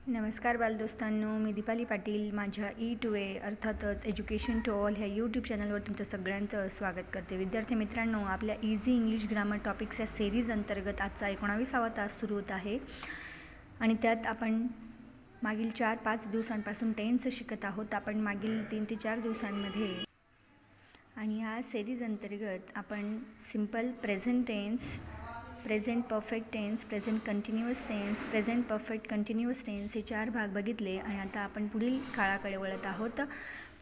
नमस्कार बालदोस्तांनो, मी दीपाली पाटील माझ्या E2A अर्थातच एज्युकेशन टू ऑल ह्या यूट्यूब चॅनलवर तुमचं सगळ्यांचं स्वागत करते. विद्यार्थी मित्रांनो, आपल्या इझी इंग्लिश ग्रामर टॉपिक्स या सिरीज अंतर्गत आजचा 19वा तास सुरू होत आहे आणि त्यात आपण मागील 4-5 दिवसांपासून टेन्स शिकत आहोत. आपण मागील 3 ते 4 दिवसांमध्ये आणि या सिरीज अंतर्गत आपण simple present tense, present perfect tense, present continuous tense, present perfect continuous tense हे 4 भाग बघितले आणि आता आपण पुढील काळाकडे वळत आहोत.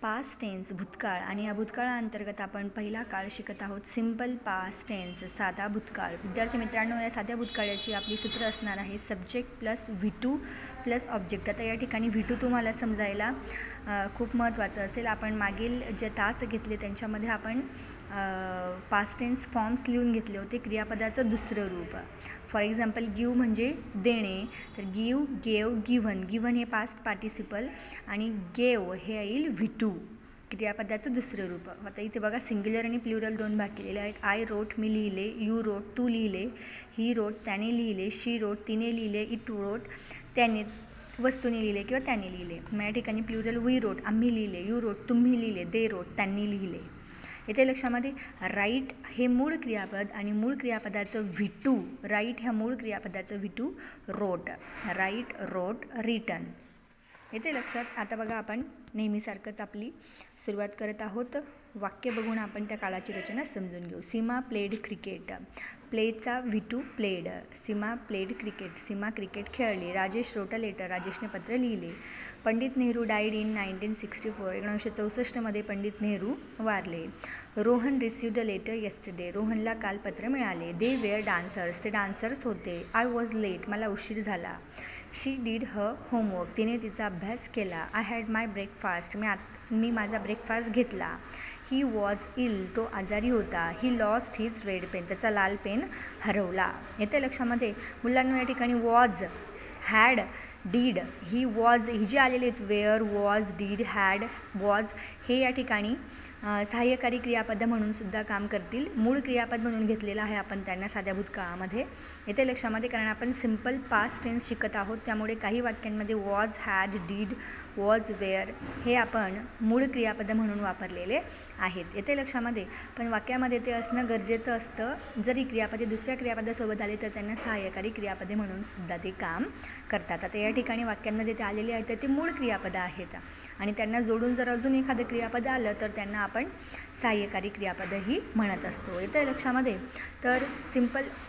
पास्ट टेन्स, भूतकाळ, आणि या भूतकाळाअंतर्गत आपण पहिला काळ शिकत आहोत सिंपल पास्ट टेन्स, साधा भूतकाळ. विद्यार्थी मित्रांनो, या साध्या भूतकाळाची आपली सूत्र असणार आहे subject plus V2 plus object. आता या ठिकाणी V2 तुम्हाला समजायला खूप महत्त्वाचं असेल. आपण मागील जे तास घेतले त्यांच्यामध्ये आपण पास्ट टेन्स फॉर्म्स लिहून घेतले होते क्रियापदाचं दुसरं रूप. फॉर एक्झाम्पल गिव म्हणजे देणे, तर गिव, गेव, गिव्हन. गिव्हन हे पास्ट पार्टिसिपल आणि गेव हे येईल V2 क्रियापदाचं दुसरं रूप. आता इथे बघा सिंग्युलर आणि प्लुरल 2 भाग केलेले आहेत. आय रोट मी लिहिले, यू रोट तू लिहिले, ही रोट त्याने लिहिले, शी रोट तिने लिहिले, इट रोट त्याने वस्तूने लिहिले किंवा त्याने लिहिले. मग या ठिकाणी प्लुरल वी रोट आम्ही लिहिले, यू रोट तुम्ही लिहिले, दे रोट त्यांनी लिहिले. येथे लक्षामध्ये राईट हे मूळ क्रियापद आणि मूळ क्रियापदाचं V2, राईट ह्या मूळ क्रियापदाचं V2 रोट, राईट रोट रिटन. येथे लक्षात. आता बघा आपण नेहमीसारखंच आपली सुरुवात करत आहोत. वाक्य बघून आपण त्या काळाची रचना समजून घेऊ. सीमा प्लेड क्रिकेट, प्लेचा V2 played. Seema played cricket, Seema cricket खेळली. राजेश रोट अ लेटर, राजेशने पत्र लिहिले. पंडित नेहरू डाईड इन 1964, 1964 पंडित नेहरू वारले. Rohan received a letter yesterday, रोहनला काल पत्र मिळाले. दे वेअर डान्सर्स, ते डान्सर्स होते. आय वॉज लेट, मला उशीर झाला. शी डीड हर होमवर्क, तिने तिचा अभ्यास केला. आय हॅड माय ब्रेकफास्ट, मी माझा ब्रेकफास्ट घेतला. ही वॉज इल, तो आजारी होता. He lost his red pen, त्याचा लाल पेन हरवला. येते लक्षामध्ये मुलांना या ठिकाणी was, had, did, he was ही जी आलेले आहेत were, was, did, had, was हे या ठिकाणी सहाय्यकारी क्रियापदं म्हणून सुद्धा काम करतील. मूळ क्रियापद म्हणून घेतलेलं आहे आपण त्यांना साध्या भूतकाळामध्ये. येते लक्षामध्ये कारण आपण सिंपल पास्ट टेन्स शिकत आहोत त्यामुळे काही वाक्यांमध्ये was, had, did, was, were हे आपण मूळ क्रियापदं म्हणून वापरलेले आहेत. येते लक्षामध्ये. पण वाक्यामध्ये ते असणं गरजेचं असतं. जरी क्रियापदे दुसऱ्या क्रियापदासोबत आले तर त्यांना सहाय्यकारी क्रियापदे म्हणून सुद्धा ते काम करतात. आता या ठिकाणी वाक्यांमध्ये ते आलेले आहेत तर ते मूळ क्रियापदं आहेत आणि त्यांना जोडून जर अजून एखादं क्रियापद आलं तर त्यांना आपण सहाय्यकारी क्रियापदही म्हणत असतो. येतं लक्षामध्ये. तर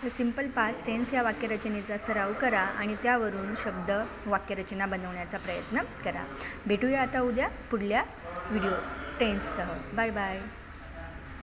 सिंपल पास्ट टेन्स या वाक्यरचनेचा सराव करा आणि त्यावरून शब्द वाक्यरचना बनवण्याचा प्रयत्न करा. भेटूया आता उद्या पुढल्या व्हिडिओ टेन्ससह. Bye bye.